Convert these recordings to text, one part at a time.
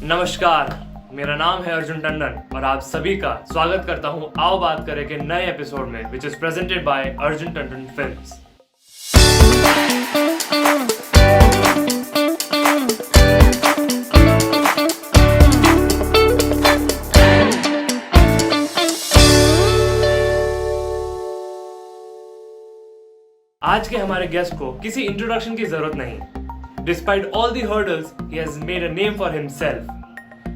नमस्कार, मेरा नाम है अर्जुन टंडन और आप सभी का स्वागत करता हूं आओ बात करें के नए एपिसोड में which is presented by Arjun Tandon films. आज के हमारे गेस्ट को किसी इंट्रोडक्शन की जरूरत नहीं। Despite all the hurdles he has made a name for himself.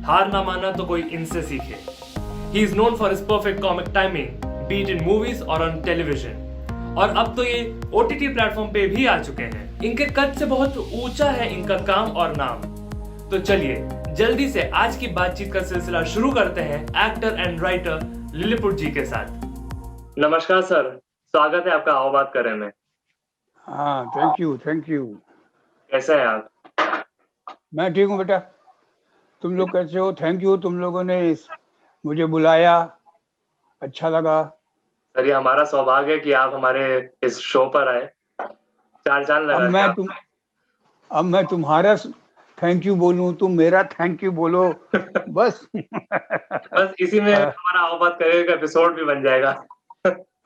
हार ना माना तो कोई इनसे सीखे। He is known for his perfect comic timing, B it in movies और ऑन टेलीविजन। और अब तो ये ओटीटी प्लेटफॉर्म पे भी आ चुके हैं। इनके कद से बहुत ऊंचा है इनका काम और नाम। तो चलिए जल्दी से आज की बातचीत का सिलसिला शुरू करते हैं एक्टर एंड राइटर लिलीपुट जी के साथ। नमस्कार सर, स्वागत है आपका आओ बात करें में। हाँ, थैंक यू। कैसे हैं आप? मैं ठीक हूँ बेटा। तुम लोग कैसे हो? थैंक यू, तुम लोगों ने मुझे बुलाया, अच्छा लगा। सर ये हमारा सौभाग्य है कि आप हमारे इस शो पर आए। चार चांद अब लगा के मैं तुम्हारा थैंक यू बोलूं, तुम मेरा थैंक यू बोलो, बस। बस इसी में हमारा आओ बात करें का एपिसोड भी बन जाएगा।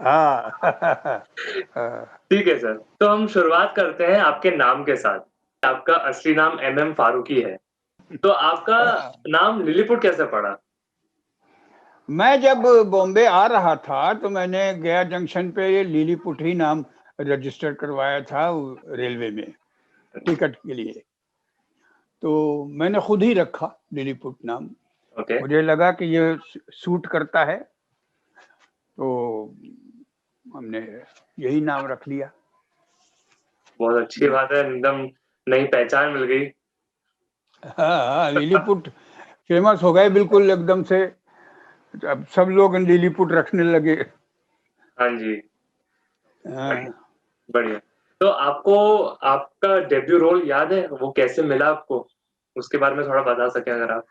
हाँ। ठीक है सर, तो हम शुरुआत करते हैं आपके नाम के साथ। आपका असली नाम MM फारूकी है, तो आपका नाम लिलीपुट कैसे पड़ा? मैं जब बॉम्बे आ रहा था तो मैंने गया जंक्शन पे ये लिलीपुट ही नाम रजिस्टर करवाया था रेलवे में टिकट के लिए। तो मैंने खुद ही रखा लिलीपुट नाम। ओके। मुझे लगा कि ये सूट करता है, तो हमने यही नाम रख लिया। बहुत अच्छी बात है, एकदम नई पहचान मिल गई। हाँ, लिलीपुट फेमस हो गए बिल्कुल एकदम से। अब सब लोग लिलीपुट रखने लगे। हाँ जी, हाँ। बढ़िया। तो आपको आपका डेब्यू रोल याद है, वो कैसे मिला आपको? उसके बारे में थोड़ा बता सकें अगर आप।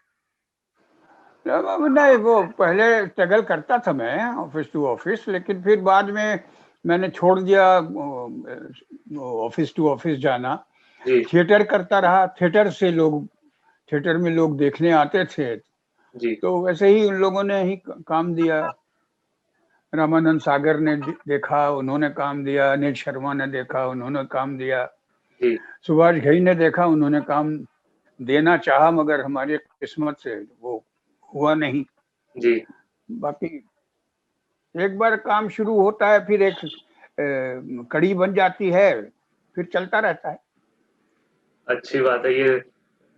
अब नहीं, वो पहले स्ट्रगल करता था मैं ऑफिस टू ऑफिस, लेकिन फिर बाद में मैंने छोड़ दिया ऑफिस टू ऑफिस जाना। जी थिएटर करता रहा। थिएटर में लोग देखने आते थे, जी तो वैसे ही उन लोगों ने ही काम दिया। रामानंद सागर ने देखा, उन्होंने काम दिया। अनिल शर्मा ने देखा, उन्होंने काम दिया। जी सुभाष घई ने देखा, उन्होंने काम देना चाहा, मगर हमारी किस्मत से वो हुआ नहीं। जी। बाकी एक बार काम शुरू होता है, फिर एक कड़ी बन जाती है, फिर चलता रहता है। अच्छी बात है। ये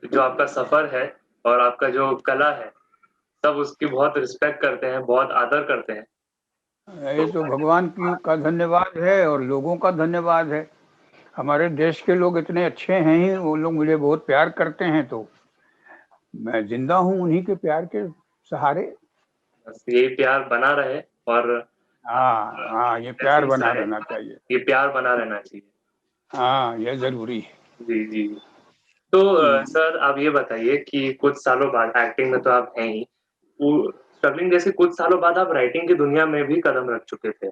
जो आपका सफर है और आपका जो कला है, सब उसकी बहुत रिस्पेक्ट करते हैं, बहुत आदर करते हैं। ये तो भगवान का धन्यवाद है और लोगों का धन्यवाद है। हमारे देश के लोग इतने अच्छे हैं ही, वो लोग मुझे बहुत प्यार करते हैं, तो मैं जिंदा हूँ उन्हीं के प्यार के सहारे। बस यही प्यार बना रहे और हाँ हाँ, ये ऐसे प्यार ही बना रहे। रहना चाहिए। ये प्यार बना रहना चाहिए। हाँ, ये जरूरी है। जी जी। तो सर आप ये बताइए कि कुछ सालों बाद एक्टिंग में तो आप हैं ही, स्ट्रगलिंग जैसे कुछ सालों बाद आप राइटिंग की दुनिया में भी कदम रख चुके थे।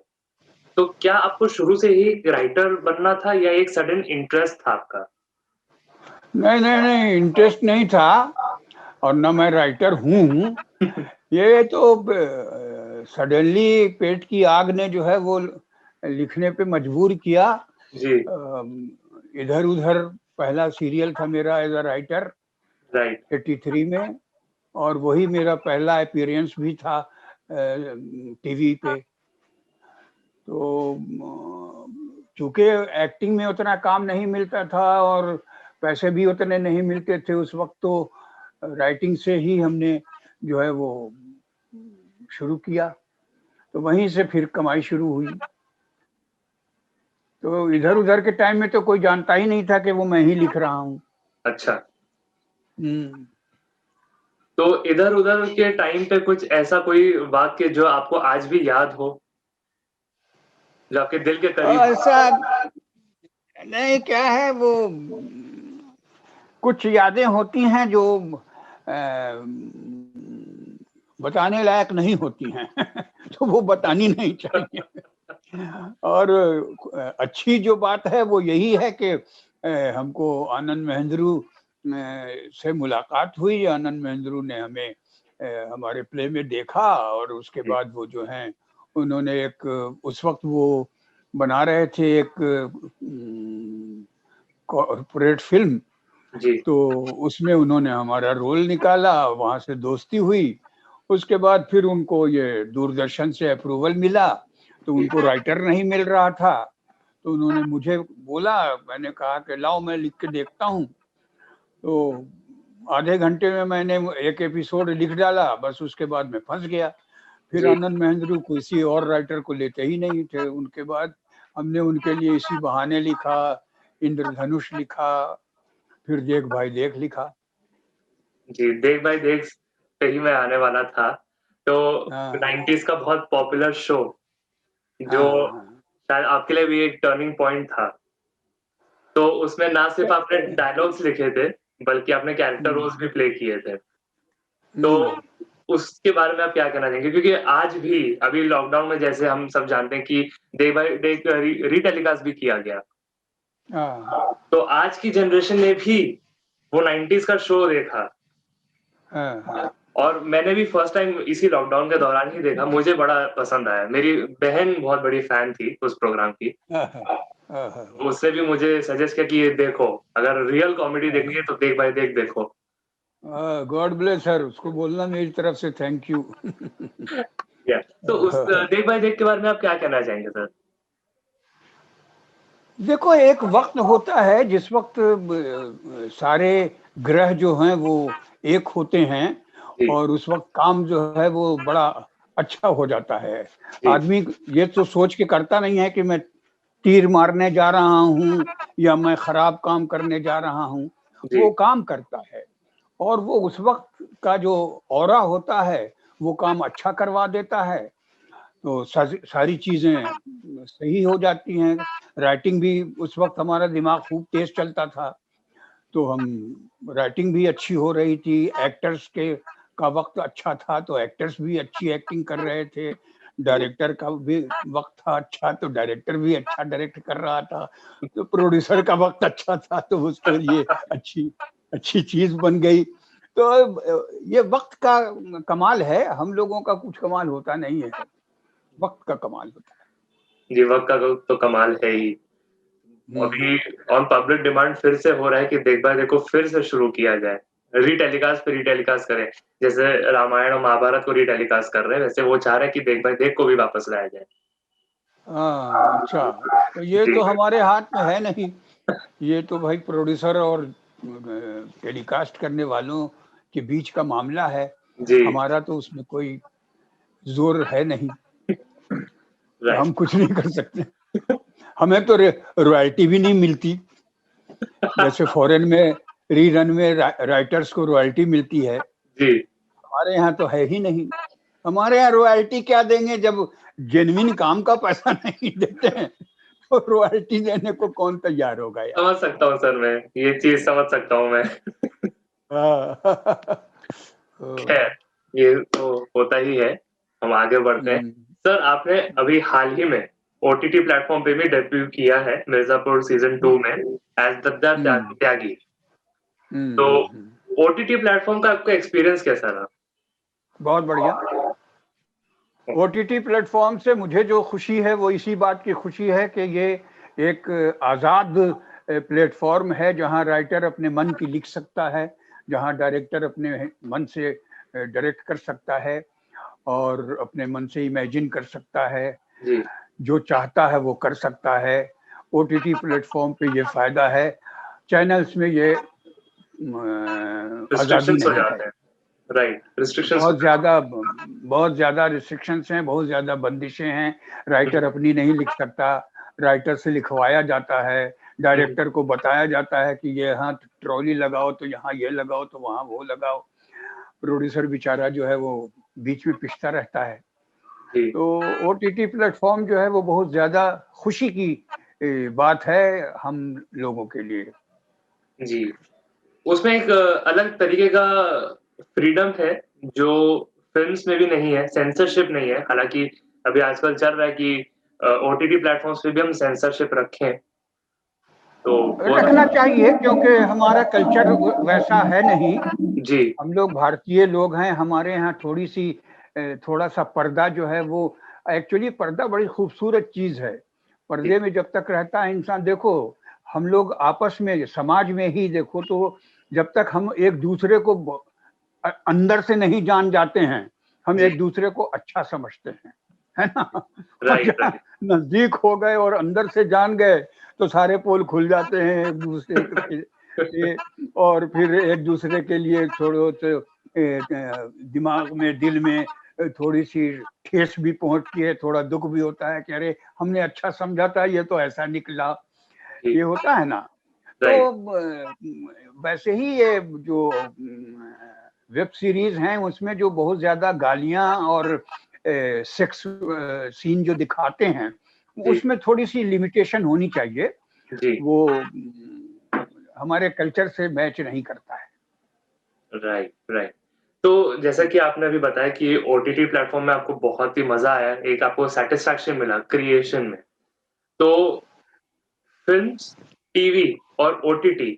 तो क्या आपको शुरू से ही राइटर बनना था या एक सडन इंटरेस्ट था आपका? नहीं, इंटरेस्ट नहीं था, और न मैं राइटर हूँ। ये तो सडनली पेट की आग ने जो है वो लिखने पे मजबूर किया। जी। इधर उधर पहला सीरियल था मेरा एज अ राइटर राइट। 83 में, और वही मेरा पहला अपीयरेंस भी था टीवी पे। तो चूंकि एक्टिंग में उतना काम नहीं मिलता था और पैसे भी उतने नहीं मिलते थे उस वक्त, तो राइटिंग से ही हमने जो है वो शुरू किया। तो वहीं से फिर कमाई शुरू हुई। तो इधर उधर के टाइम में तो कोई जानता ही नहीं था कि वो मैं ही लिख रहा हूँ। अच्छा, हम्म। तो इधर उधर के टाइम पे कुछ ऐसा कोई वाक्य जो आपको आज भी याद हो, जो आपके दिल के करीब हो? ऐसा नहीं, क्या है वो, कुछ यादें होती हैं जो बताने लायक नहीं होती हैं। तो वो बतानी नहीं चाहिए। और अच्छी जो बात है वो यही है कि हमको आनंद महेंद्रू से मुलाकात हुई। आनंद महेंद्रू ने हमें हमारे प्ले में देखा और उसके बाद वो जो हैं उन्होंने एक उस वक्त वो बना रहे थे एक कॉर्पोरेट फिल्म, जी तो उसमें उन्होंने हमारा रोल निकाला, वहां से दोस्ती हुई। उसके बाद फिर उनको ये दूरदर्शन से अप्रूवल मिला, तो उनको राइटर नहीं मिल रहा था, तो उन्होंने मुझे बोला, मैंने कहा कि लाओ मैं लिख के देखता हूँ। तो आधे घंटे में मैंने एक एपिसोड लिख डाला, बस उसके बाद मैं फंस गया। फिर जी आनंद महेंद्रू किसी और राइटर को लेते ही नहीं थे। उनके बाद हमने उनके लिए इसी बहाने लिखा, इंद्रधनुष लिखा, फिर देख भाई देख लिखा। जी, देख भाई देख पे ही मैं आने वाला था। तो हाँ 90s का बहुत पॉपुलर शो जो हाँ हाँ शायद आपके लिए भी एक टर्निंग पॉइंट था। तो उसमें ना सिर्फ आपने डायलॉग्स लिखे थे, बल्कि आपने कैरेक्टर हम्म, रोल्स भी प्ले किए थे। तो हम्म, उसके बारे में आप क्या कहना चाहेंगे? क्योंकि आज भी अभी लॉकडाउन में जैसे हम सब जानते हैं कि डे बाय डे रीटेलीकास्ट भी किया गया। हाँ तो आज की जनरेशन ने भी वो 90s का शो देखा हाँ हाँ और मैंने भी फर्स्ट टाइम इसी लॉकडाउन के दौरान ही देखा, मुझे बड़ा पसंद आया। मेरी बहन बहुत बड़ी फैन थी उस प्रोग्राम की। हाँ हाँ हाँ तो उसने भी मुझे सजेस्ट किया कि ये देखो, अगर रियल कॉमेडी देखनी है तो देख भाई देख देखो। हाँ, गॉड ब्लेस सर, उसको बोलना मेरी तरफ से थैंक यू। या तो उस देख भाई देख के बारे में आप क्या कहना चाहेंगे सर? देखो, एक वक्त होता है जिस वक्त सारे ग्रह जो हैं वो एक होते हैं, जी, और उस वक्त काम जो है वो बड़ा अच्छा हो जाता है। जी, आदमी ये तो सोच के करता नहीं है कि मैं तीर मारने जा रहा हूँ या मैं खराब काम करने जा रहा हूँ। जी, वो काम करता है, और वो उस वक्त का जो ऑरा होता है वो काम अच्छा करवा देता है। तो सारी चीजें सही हो जाती हैं। राइटिंग भी उस वक्त हमारा दिमाग खूब तेज चलता था, तो हम राइटिंग भी अच्छी हो रही थी। एक्टर्स के का वक्त अच्छा था, तो एक्टर्स भी अच्छी एक्टिंग कर रहे थे। जी, डायरेक्टर का भी वक्त था अच्छा, तो डायरेक्टर भी अच्छा डायरेक्ट कर रहा था। तो प्रोड्यूसर का वक्त अच्छा था, तो उसके लिए अच्छी अच्छी चीज बन गई। तो ये वक्त का कमाल है, हम लोगों का कुछ कमाल होता नहीं है, वक्त का कमाल होता जी, वक़्त का तो कमाल है ही। है। अभी ऑन पब्लिक डिमांड फिर से हो रहा है कि देख भाई देखो फिर से शुरू किया जाए। रीटेलीकास्ट पे रीटेलीकास्ट करें। जैसे रामायण और महाभारत को रीटेलीकास्ट कर रहे हैं, वैसे वो चाह रहे हैं कि देख भाई देख को भी वापस लाया जाए। हाँ अच्छा, तो ये जी, तो हमारे हाथ में है नहीं। ये तो भाई प्रोड्यूसर और टेलीकास्ट करने वालों के बीच का मामला है। जी, हमारा तो उसमें कोई जोर है नहीं, राइट। हम कुछ नहीं कर सकते। हमें तो रॉयल्टी भी नहीं मिलती, जैसे फॉरेन में रीरन में राइटर्स को रॉयल्टी मिलती है, जी, हमारे यहाँ तो है ही नहीं। हमारे यहाँ रॉयल्टी क्या देंगे जब जेन्युइन काम का पैसा नहीं देते हैं, तो रॉयल्टी देने को कौन तैयार होगा यार। समझ सकता हूँ सर मैं, ये चीज़ समझ सकता हूँ मैं। हाँ। ओ, खैर, ये तो होता ही है। हम आगे बढ़ते हैं। हम्म, सर आपने अभी हाल ही में ओटीटी प्लेटफ़ॉर्म पे भी डेब्यू किया है मिर्ज़ापुर सीज़न 2 में एज़ दद्दा हम्म, त्यागी। तो हम्म। ओटीटी प्लेटफ़ॉर्म का आपका एक्सपीरियंस कैसा रहा? बहुत बढ़िया। ओटीटी प्लेटफॉर्म से मुझे जो खुशी है वो इसी बात की खुशी है कि ये एक आज़ाद प्लेटफॉर्म है, जहां राइटर अपने मन की लिख सकता है, जहां डायरेक्टर अपने मन से डायरेक्ट कर सकता है और अपने मन से इमेजिन कर सकता है। जी, जो चाहता है वो कर सकता है। ओटीटी प्लेटफॉर्म पे ये फायदा है, चैनल्स में ये आज़ादी रिस्ट्रिक्शंस हो नहीं है। जाते हैं। राइट, रिस्ट्रिक्शंस हो बहुत जाते ज्यादा बहुत ज्यादा रिस्ट्रिक्शंस हैं, बहुत ज्यादा बंदिशें हैं। हैं। राइटर अपनी नहीं लिख सकता, राइटर से लिखवाया जाता है। हुँ, डायरेक्टर को बताया जाता है कि ये यहाँ ट्रॉली लगाओ, तो यहाँ ये लगाओ, तो वहाँ वो लगाओ। प्रोड्यूसर बेचारा जो है वो बीच में पिसता रहता है। जी, तो ओटीटी प्लेटफॉर्म जो है वो बहुत ज्यादा खुशी की बात है हम लोगों के लिए। जी। उसमें एक अलग तरीके का फ्रीडम है, जो फ़िल्म्स में भी नहीं है, सेंसरशिप नहीं है। हालाँकि अभी आजकल चल रहा है कि ओटीटी प्लेटफ़ॉर्म्स पे भी हम सेंसरशिप रखें। तो रखना चाहिए क्योंकि हमारा कल्चर वैसा है नहीं। जी हम लोग भारतीय लोग हैं, हमारे यहाँ थोड़ा सा पर्दा जो है वो, एक्चुअली पर्दा बड़ी खूबसूरत चीज है। पर्दे में जब तक रहता है इंसान, देखो हम लोग आपस में समाज में ही देखो तो जब तक हम एक दूसरे को अंदर से नहीं जान जाते हैं, हम जी एक दूसरे को अच्छा समझते हैं, है ना। और राइट जहाँ राइट नजदीक हो गए और अंदर से जान गए तो सारे पोल खुल जाते हैं एक दूसरे के लिए, और फिर एक दूसरे के लिए छोड़ो तो दिमाग में, दिल में थोड़ी सी ठेस भी पहुंचती है, थोड़ा दुख भी होता है कि अरे हमने अच्छा समझा था, ये तो ऐसा निकला, जी ये होता है ना। तो राइट वैसे ही ये जो वेब सीरीज हैं उसमें जो बहुत ज्यादा गालियां और सेक्स सीन जो दिखाते हैं, जी उसमें थोड़ी सी लिमिटेशन होनी चाहिए। जी वो हमारे कल्चर से मैच नहीं करता है। Right right. तो जैसा कि आपने अभी बताया कि ओटीटी प्लेटफॉर्म में आपको बहुत ही मजा आया, एक आपको सेटिस्फैक्शन मिला क्रिएशन में। तो फिल्म्स, टीवी और ओटीटी,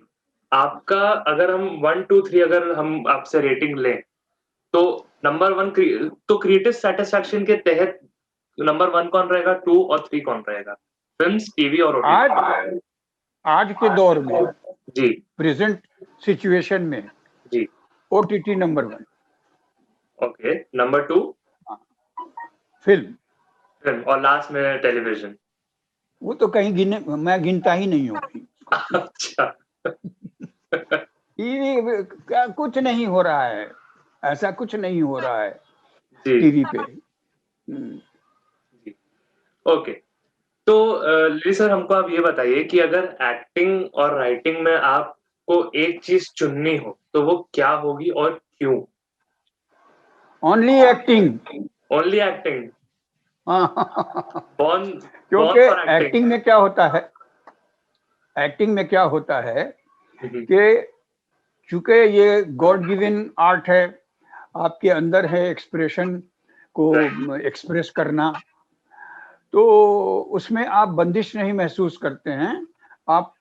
आपका अगर हम 1, 2, 3 अगर हम आपसे रेटिंग लें, तो नंबर 1 तो क्रिएटिव सैटिस्फैक्शन के तहत नंबर 1 कौन रहेगा, 2 और 3 कौन रहेगा? फिल्म्स, टीवी और आज ओटीटी। आज के दौर में, जी, प्रेजेंट सिचुएशन में, जी। OTT number 1। Okay, number 2 film, film और लास्ट में टेलीविज़न। वो तो कहीं मैं गिनता ही नहीं हूँ कहीं। अच्छा। टीवी क्या कुछ नहीं हो रहा है, ऐसा कुछ नहीं हो रहा है जी, टीवी पे। जी। ओके। तो लिली सर हमको आप ये बताइए कि अगर एक्टिंग और राइटिंग में आपको एक चीज़ चुननी हो, तो वो क्या होगी और क्यों? Only acting. Only acting, born क्योंकि बॉर्न फॉर एक्टिंग। एक्टिंग में क्या होता है, एक्टिंग में क्या होता है हुँ, हुँ। कि चूंकि ये गॉड गिवन आर्ट है, आपके अंदर है एक्सप्रेशन को राइट, एक्सप्रेस करना, तो उसमें आप बंदिश नहीं महसूस करते हैं। आप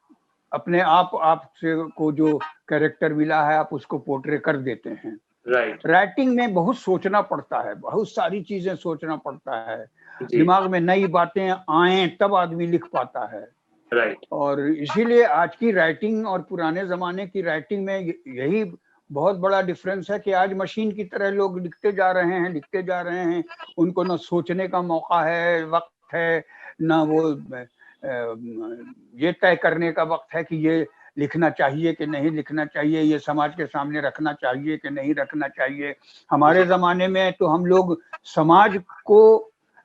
अपने आप से को जो कैरेक्टर मिला है आप उसको पोर्ट्रे कर देते हैं। राइट, राइटिंग में बहुत सोचना पड़ता है, बहुत सारी चीजें सोचना पड़ता है, जी, दिमाग में नई बातें आए तब आदमी लिख पाता है। राइट, और इसीलिए आज की राइटिंग और पुराने जमाने की राइटिंग में यही बहुत बड़ा डिफरेंस है कि आज मशीन की तरह लोग लिखते जा रहे हैं, लिखते जा रहे हैं। उनको ना सोचने का मौका है, वक्त है, ना वो ये तय करने का वक्त है कि ये लिखना चाहिए कि नहीं लिखना चाहिए, ये समाज के सामने रखना चाहिए कि नहीं रखना चाहिए। हमारे जी, जमाने में तो हम लोग समाज को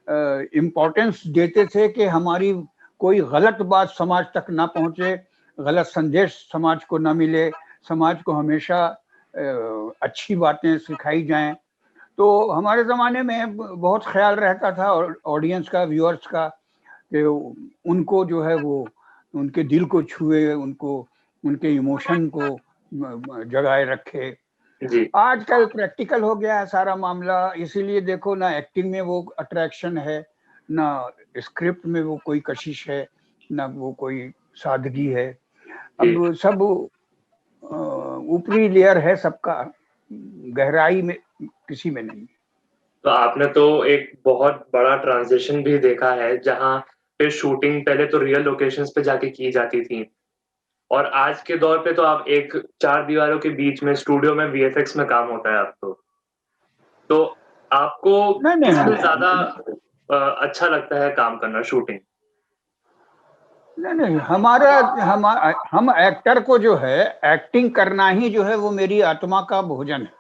इम्पोर्टेंस देते थे कि हमारी कोई गलत बात समाज तक ना पहुंचे, गलत संदेश समाज को ना मिले, समाज को हमेशा अच्छी बातें सिखाई जाएं। तो हमारे ज़माने में बहुत ख्याल रहता था और ऑडियंस का, व्यूअर्स का, कि उनको जो है वो उनके दिल को छुए, उनको उनके इमोशन को जगाए रखे। जी, आजकल प्रैक्टिकल हो गया है सारा मामला, इसीलिए देखो ना एक्टिंग में वो अट्रैक्शन है, ना स्क्रिप्ट में वो कोई कशिश है, ना वो कोई सादगी है। जी। अब सब ऊपरी लेयर है सबका, गहराई में किसी में नहीं। तो आपने तो एक बहुत बड़ा ट्रांज़िशन भी देखा है, जहाँ पे शूटिंग पहले तो रियल लोकेशंस पे जाके की जाती थी और आज के दौर पे तो आप एक 4 दीवारों के बीच में स्टूडियो में वीएफएक्स में काम होता है अब तो। तो आपको नहीं किसमें नहीं ज़्यादा अच्छा लगता है काम करना शूटिंग? नहीं नहीं, हम एक्टर को जो है, एक्टिंग करना ही जो है वो मेरी आत्मा का भोजन है।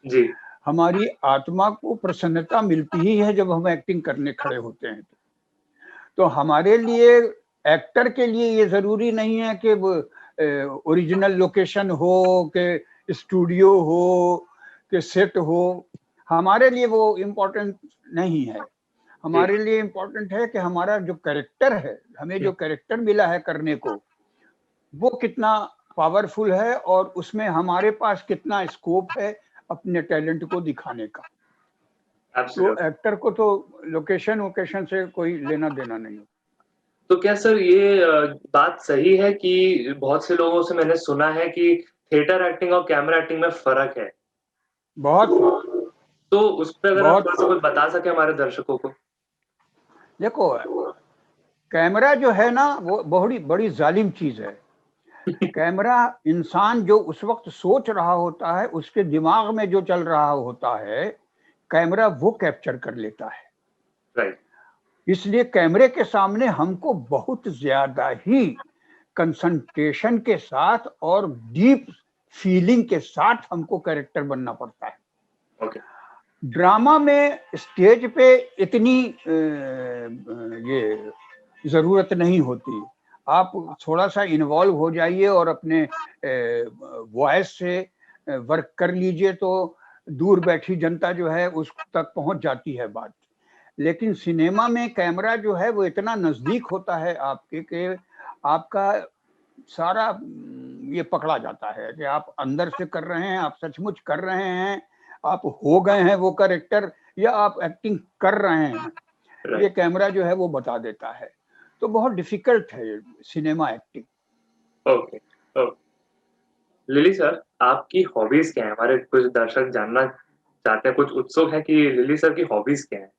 जी, हमारी आत्मा को प्रसन्नता मिलती ही है जब हम एक्टिंग करने खड़े होते हैं। तो हमारे लिए, एक्टर के लिए ये जरूरी नहीं है कि वो ओरिजिनल लोकेशन हो, कि स्टूडियो हो, कि सेट हो। हमारे लिए वो इम्पोर्टेंट नहीं है। जी। हमारे लिए इम्पोर्टेंट है कि हमारा जो कैरेक्टर है, हमें हुँ, जो कैरेक्टर मिला है करने को, वो कितना पावरफुल है और उसमें हमारे पास कितना स्कोप है अपने टैलेंट को दिखाने का। तो एब्सोल्यूट। एक्टर को तो लोकेशन वोकेशन से कोई लेना देना नहीं। तो क्या सर ये बात सही है कि बहुत से लोगों से मैंने सुना है कि थिएटर एक्टिंग और कैमरा एक्टिंग में फ़र्क है? बहुत फर्क, तो उस पे अगर आप बहुत थोड़ा-सा फर्क। कुछ बता सकें हमारे दर्शकों को? देखो, कैमरा जो है ना वो बड़ी बड़ी जालिम चीज है। कैमरा इंसान जो उस वक्त सोच रहा होता है, उसके दिमाग में जो चल रहा होता है, कैमरा वो कैप्चर कर लेता है। राइट, इसलिए कैमरे के सामने हमको बहुत ज्यादा ही कंसंट्रेशन के साथ और डीप फीलिंग के साथ हमको कैरेक्टर बनना पड़ता है। ओके, ड्रामा में स्टेज पे इतनी ये जरूरत नहीं होती। आप थोड़ा सा इन्वॉल्व हो जाइए और अपने वॉइस से वर्क कर लीजिए तो दूर बैठी जनता जो है उस तक पहुंच जाती है बात। लेकिन सिनेमा में कैमरा जो है वो इतना नजदीक होता है आपके कि आपका सारा ये पकड़ा जाता है कि आप अंदर से कर रहे हैं, आप सचमुच कर रहे हैं, आप हो गए हैं वो कैरेक्टर या आप एक्टिंग कर रहे हैं, ये राइट, कैमरा जो है वो बता देता है। तो बहुत डिफिकल्ट है ये cinema acting. Okay, okay. Lily sir, आपकी हॉबीज़ क्या हैं? हमारे कुछ दर्शक जानना चाहते हैं, कुछ उत्सुक हैं कि लिली सर की हॉबीज़ क्या हैं?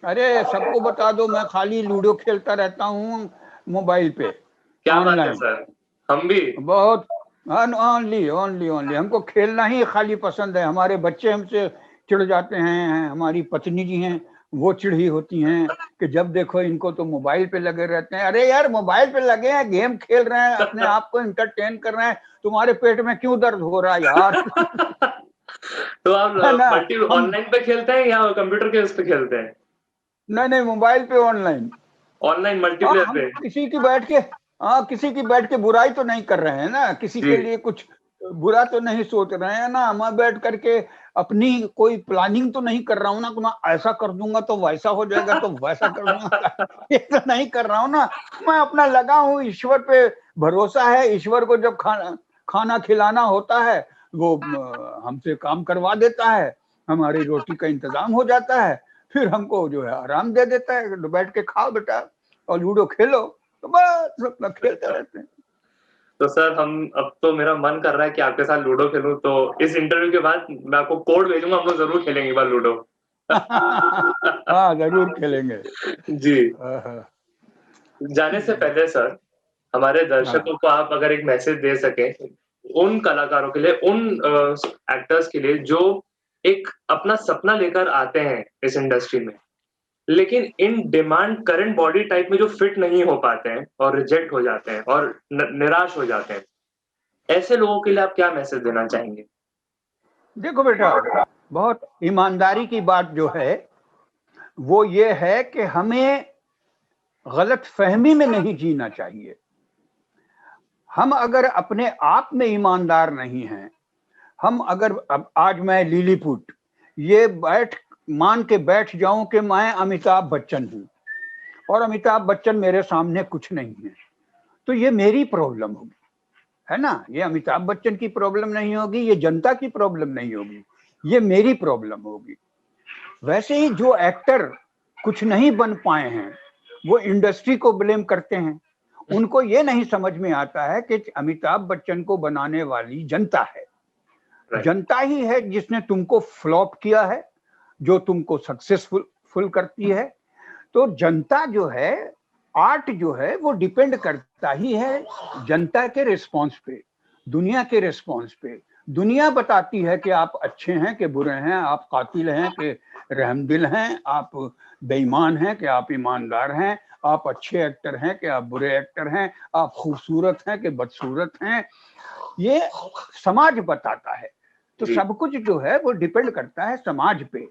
अरे सबको बता दो, मैं खाली लूडो खेलता रहता हूँ मोबाइल पे, क्या बात है ऑनलाइन। सर! हम भी। बहुत ओनली ओनली ओनली हमको खेलना ही खाली पसंद है। हमारे बच्चे हमसे चिढ़ जाते हैं, हमारी पत्नी जी हैं वो चिढ़ी होती हैं कि जब देखो इनको तो मोबाइल पे लगे रहते हैं। अरे यार, मोबाइल पे लगे हैं, गेम खेल रहे हैं, अपने आप को इंटरटेन कर रहे हैं, तुम्हारे पेट में क्यों दर्द हो रहा है यार? तो आप है ना? मल्टी हम ऑनलाइन पे खेलते हैं या कंप्यूटर के उस पे खेलते हैं? नहीं नहीं, मोबाइल पे ऑनलाइन। ऑनलाइन हाँ, मल्टीप्लेयर हम पे? किसी की बैठ के बुराई तो नहीं कर रहे हैं ना, किसी जी। के लिए कुछ बुरा तो नहीं सोच रहे हैं ना। मैं बैठ करके अपनी कोई प्लानिंग तो नहीं कर रहा हूँ ना कि मैं ऐसा कर दूंगा तो वैसा हो जाएगा, तो वैसा कर दूंगा ये तो नहीं कर रहा हूँ ना। मैं अपना लगा हूँ, ईश्वर पे भरोसा है। ईश्वर को जब खाना खाना खिलाना होता है वो हमसे काम करवा देता है, हमारी रोटी का इंतजाम हो जाता है, फिर हमको जो है आराम दे देता है, तो बैठ के खाओ बेटा और लूडो खेलो, तो बस अपना खेलते रहते हैं। तो सर हम अब तो मेरा मन कर रहा है कि आपके साथ लूडो खेलूँ, तो इस इंटरव्यू के बाद मैं आपको कोड भेजूँगा, हम लोग ज़रूर खेलेंगे एक बार लूडो। हाँ, जरूर खेलेंगे। जी। हाँ, हाँ, जाने से पहले सर, हमारे हाँ। दर्शकों को आप अगर एक मैसेज दे सकें, उन कलाकारों के लिए, उन एक्टर्स के लिए जो एक अपना सपना लेकर आते हैं इस इंडस्ट्री में, लेकिन in demand current body type में जो फिट नहीं हो पाते हैं और रिजेक्ट हो जाते हैं और निराश हो जाते हैं, ऐसे लोगों के लिए आप क्या मैसेज देना चाहेंगे? देखो बेटा, बहुत ईमानदारी की बात जो है वो ये है कि हमें गलत फहमी में नहीं जीना चाहिए। हम अगर अपने आप में ईमानदार नहीं हैं, हम अगर अब आज मैं लिलीपुट ये मान के बैठ जाऊं कि मैं अमिताभ बच्चन हूं और अमिताभ बच्चन मेरे सामने कुछ नहीं है, तो ये मेरी प्रॉब्लम होगी, है ना? ये अमिताभ बच्चन की प्रॉब्लम नहीं होगी, ये जनता की प्रॉब्लम नहीं होगी, ये मेरी प्रॉब्लम होगी। वैसे ही जो एक्टर कुछ नहीं बन पाए हैं वो इंडस्ट्री को ब्लेम करते हैं। उनको ये नहीं समझ में आता है कि अमिताभ बच्चन को बनाने वाली जनता है। राइट, जनता ही है जिसने तुमको फ्लॉप किया है, जो तुमको सक्सेसफुल फुल करती है। तो जनता जो है, आर्ट जो है वो डिपेंड करता ही है जनता के रिस्पॉन्स पे, दुनिया के रिस्पॉन्स पे। दुनिया बताती है कि आप अच्छे हैं कि बुरे हैं, आप कातिल हैं कि रहमदिल हैं, आप बेईमान हैं कि आप ईमानदार हैं, आप अच्छे एक्टर हैं कि आप बुरे एक्टर हैं, आप खूबसूरत हैं कि बदसूरत हैं, ये समाज बताता है। तो जी, सब कुछ जो है वो डिपेंड करता है समाज पे।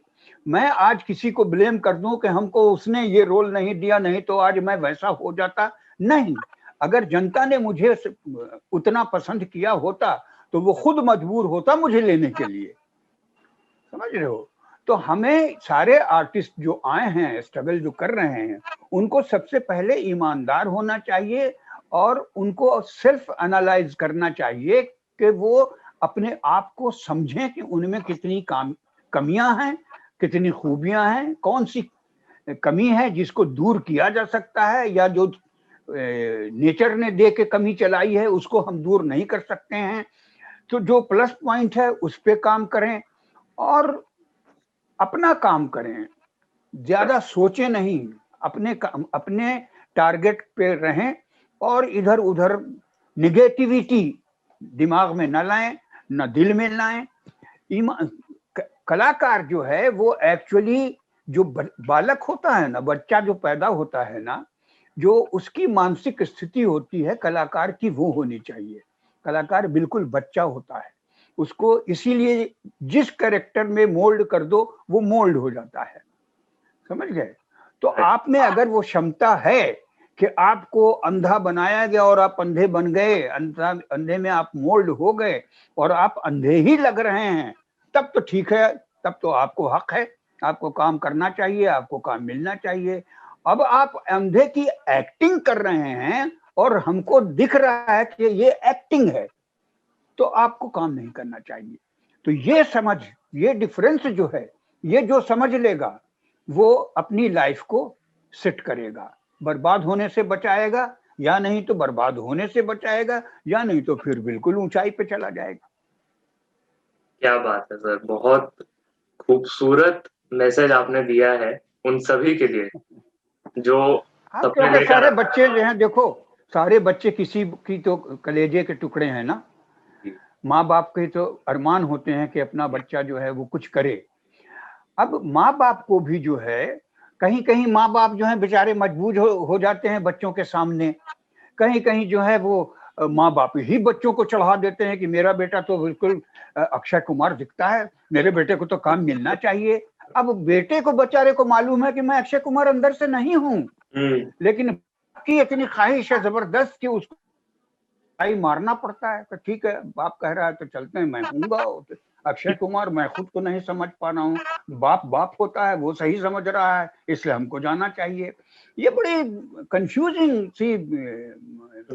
मैं आज किसी को ब्लेम कर दूं कि हमको उसने ये रोल नहीं दिया, नहीं तो आज मैं वैसा हो जाता, नहीं। अगर जनता ने मुझे उतना पसंद किया होता तो वो खुद मजबूर होता मुझे लेने के लिए, समझ रहे हो? तो हमें सारे आर्टिस्ट जो आए हैं, स्ट्रगल जो कर रहे हैं, उनको सबसे पहले ईमानदार होना चाहिए और उनको सेल्फ एनालाइज करना चाहिए कि वो अपने आप को समझें कि उनमें कितनी कमियां हैं, कितनी खूबियां हैं, कौन सी कमी है जिसको दूर किया जा सकता है या जो नेचर ने दे के कमी चलाई है उसको हम दूर नहीं कर सकते हैं। तो जो प्लस पॉइंट है उस पे काम करें और अपना काम करें, ज्यादा सोचे नहीं, अपने टारगेट पे रहें और इधर उधर निगेटिविटी दिमाग में न लाएं, न दिल में लाएं। कलाकार जो है वो एक्चुअली जो बालक होता है ना, बच्चा जो पैदा होता है ना, जो उसकी मानसिक स्थिति होती है कलाकार की वो होनी चाहिए। कलाकार बिल्कुल बच्चा होता है, उसको इसीलिए जिस कैरेक्टर में मोल्ड कर दो वो मोल्ड हो जाता है, समझ गए। तो आप में अगर वो क्षमता है कि आपको अंधा बनाया गया और आप अंधे बन गए, अंधे में आप मोल्ड हो गए और आप अंधे ही लग रहे हैं, तब तो ठीक है, तब तो आपको हक है, आपको काम करना चाहिए, आपको काम मिलना चाहिए। अब आप अंधे की एक्टिंग कर रहे हैं और हमको दिख रहा है कि ये एक्टिंग है, तो आपको काम नहीं करना चाहिए। तो ये समझ, ये डिफरेंस जो है, ये जो समझ लेगा वो अपनी लाइफ को सेट करेगा, बर्बाद होने से बचाएगा, या नहीं तो बर्बाद होने से बचाएगा, या नहीं तो फिर बिल्कुल ऊंचाई पे चला जाएगा। क्या बात है सर, बहुत खूबसूरत मैसेज आपने दिया है उन सभी के लिए जो आप सपने क्योंकि लेकर सारे बच्चे जो हैं, देखो सारे बच्चे किसी की तो कलेजे के टुकड़े हैं ना। माँ बाप के तो अरमान होते हैं कि अपना बच्चा जो है वो कुछ करे। अब माँ बाप को भी जो है, कहीं कहीं माँ बाप जो है बेचारे मजबूर हो जाते हैं बच्चों के सामने, कहीं कहीं जो है वो माँ बाप ही बच्चों को चढ़ा देते हैं कि मेरा बेटा तो बिल्कुल अक्षय कुमार दिखता है, मेरे बेटे को तो काम मिलना चाहिए। अब बेटे को बेचारे को मालूम है कि मैं अक्षय कुमार अंदर से नहीं हूँ, लेकिन की इतनी ख्वाहिश है जबरदस्त कि उसको भाई मारना पड़ता है। तो ठीक है, बाप कह रहा है तो चलते हैं, मैं हूँगा अक्षय कुमार, मैं खुद को नहीं समझ पा रहा हूँ, बाप बाप होता है वो सही समझ रहा है, इसलिए हमको जाना चाहिए। ये बड़ी कंफ्यूजिंग सी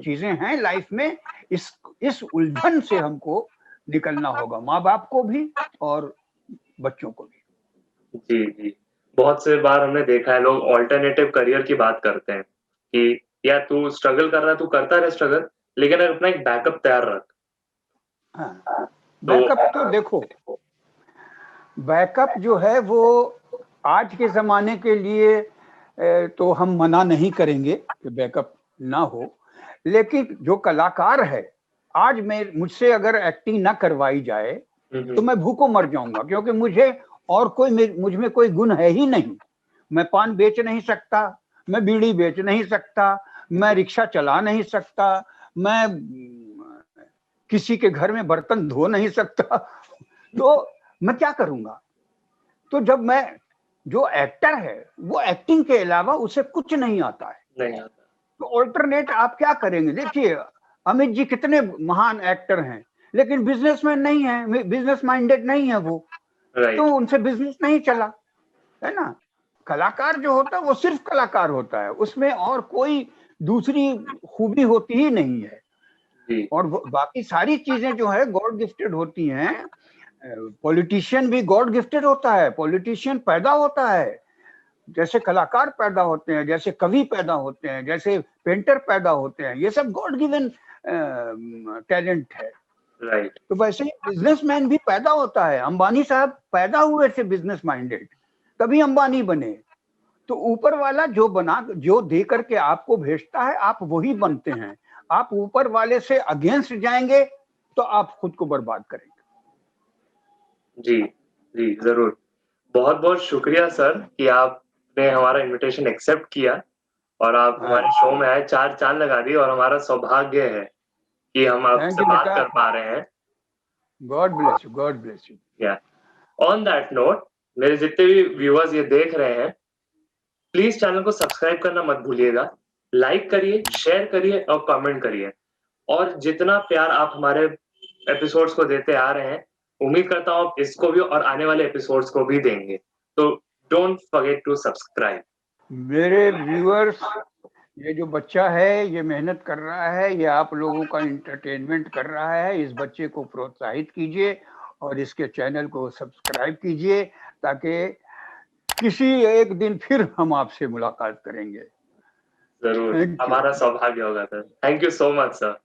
चीजें हैं लाइफ में। इस उलझन से हमको निकलना होगा, माँ बाप को भी और बच्चों को भी। जी, जी। बहुत से बार हमने देखा है लोग अल्टरनेटिव करियर की बात करते हैं कि यार तू स्ट्रगल कर रहा है, तू करता रहे स्ट्रगल, लेकिन अपना एक बैकअप तैयार रख। हाँ, तो बैकअप तो देखो, बैकअप जो है वो आज के जमाने के लिए तो हम मना नहीं करेंगे कि बैकअप ना हो, लेकिन जो कलाकार है, आज मैं मुझसे अगर एक्टिंग ना करवाई जाए तो मैं भूखों मर जाऊंगा, क्योंकि मुझे और कोई मुझ में कोई गुण है ही नहीं। मैं पान बेच नहीं सकता, मैं बीड़ी बेच नहीं सकता, मैं रिक्शा चला नहीं सकता, मैं किसी के घर में बर्तन धो नहीं सकता, तो मैं क्या करूंगा। तो जब मैं, जो एक्टर है वो एक्टिंग के अलावा उसे कुछ नहीं आता है, नहीं आता। तो ऑल्टरनेट आप क्या करेंगे। देखिए अमित जी कितने महान एक्टर हैं, लेकिन बिजनेसमैन नहीं है, बिजनेस माइंडेड नहीं है वो, तो उनसे बिजनेस नहीं चला, है ना। कलाकार जो होता है वो सिर्फ कलाकार होता है, उसमें और कोई दूसरी खूबी होती ही नहीं है। और बाकी सारी चीजें जो है गॉड गिफ्टेड होती हैं। पॉलिटिशियन भी गॉड गिफ्टेड होता है, पॉलिटिशियन पैदा होता है, जैसे कलाकार पैदा होते हैं, जैसे कवि पैदा होते हैं, जैसे पेंटर पैदा होते हैं, ये सब गॉड गिवन टैलेंट है। तो वैसे ही बिजनेसमैन भी पैदा होता है। अंबानी साहब पैदा हुए थे बिजनेस माइंडेड, तभी अंबानी बने। तो ऊपर वाला जो बना, जो दे करके आपको भेजता है, आप वही बनते हैं। आप ऊपर वाले से अगेंस्ट जाएंगे तो आप खुद को बर्बाद करेंगे। जी, जी, ज़रूर। बहुत-बहुत शुक्रिया सर कि आपने हमारा इन्विटेशन एक्सेप्ट किया और आप हमारे शो में आए, 4 चाँद लगा दिए और हमारा सौभाग्य है कि हम आपसे बात कर पा रहे हैं। God bless you, God bless you. या ऑन दैट नोट, मेरे जितने भी व्यूअर्स ये देख रहे हैं, प्लीज़ चैनल को सब्सक्राइब करना मत भूलिएगा। लाइक करिए, शेयर करिए और कमेंट करिए। और जितना प्यार आप हमारे एपिसोड्स को देते आ रहे हैं, उम्मीद करता हूँ आप इसको भी और आने वाले एपिसोड्स को भी देंगे। तो डोंट फॉरगेट टू सब्सक्राइब। मेरे व्यूअर्स, ये जो बच्चा है ये मेहनत कर रहा है, ये आप लोगों का एंटरटेनमेंट कर रहा है, इस बच्चे को प्रोत्साहित कीजिए और इसके चैनल को सब्सक्राइब कीजिए, ताकि किसी एक दिन फिर हम आपसे मुलाकात करेंगे। जरूर, Thank you. हमारा सौभाग्य होगा sir. Thank you so much sir.